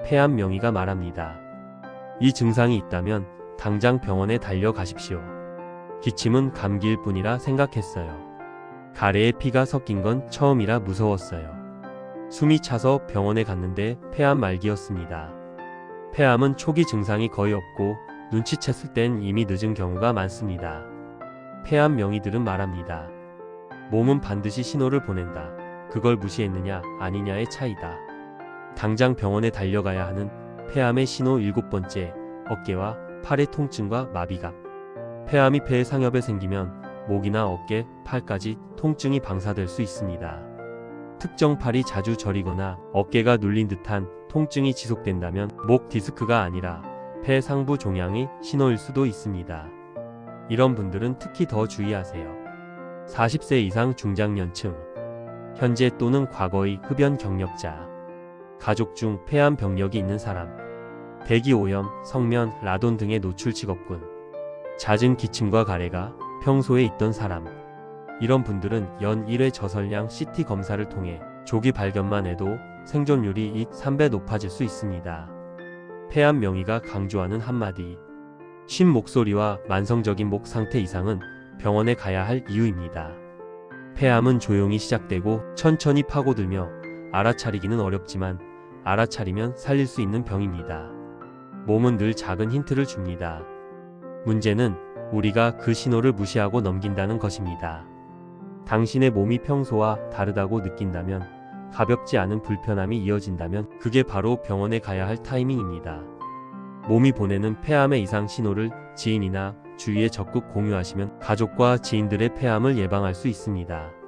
폐암 명의가 말합니다. 이 증상이 있다면 당장 병원에 달려가십시오. 기침은 감기일 뿐이라 생각했어요. 가래에 피가 섞인 건 처음이라 무서웠어요. 숨이 차서 병원에 갔는데 폐암 말기였습니다. 폐암은 초기 증상이 거의 없고 눈치챘을 땐 이미 늦은 경우가 많습니다. 폐암 명의들은 말합니다. 몸은 반드시 신호를 보낸다. 그걸 무시했느냐 아니냐의 차이다. 당장 병원에 달려가야 하는 폐암의 신호 7번째, 어깨와 팔의 통증과 마비감. 폐암이 폐의 상엽에 생기면 목이나 어깨, 팔까지 통증이 방사될 수 있습니다. 특정 팔이 자주 저리거나 어깨가 눌린 듯한 통증이 지속된다면 목 디스크가 아니라 폐 상부 종양의 신호일 수도 있습니다. 이런 분들은 특히 더 주의하세요. 40세 이상 중장년층, 현재 또는 과거의 흡연 경력자, 가족 중 폐암 병력이 있는 사람, 대기오염, 성면, 라돈 등의 노출 직업군, 잦은 기침과 가래가 평소에 있던 사람. 이런 분들은 연 1회 저설량 CT 검사를 통해 조기 발견만 해도 생존율이 3배 높아질 수 있습니다. 폐암 명의가 강조하는 한마디. 쉰 목소리와 만성적인 목 상태 이상은 병원에 가야 할 이유입니다. 폐암은 조용히 시작되고 천천히 파고들며 알아차리기는 어렵지만 알아차리면 살릴 수 있는 병입니다. 몸은 늘 작은 힌트를 줍니다. 문제는 우리가 그 신호를 무시하고 넘긴다는 것입니다. 당신의 몸이 평소와 다르다고 느낀다면, 가볍지 않은 불편함이 이어진다면 그게 바로 병원에 가야 할 타이밍입니다. 몸이 보내는 폐암의 이상 신호를 지인이나 주위에 적극 공유하시면 가족과 지인들의 폐암을 예방할 수 있습니다.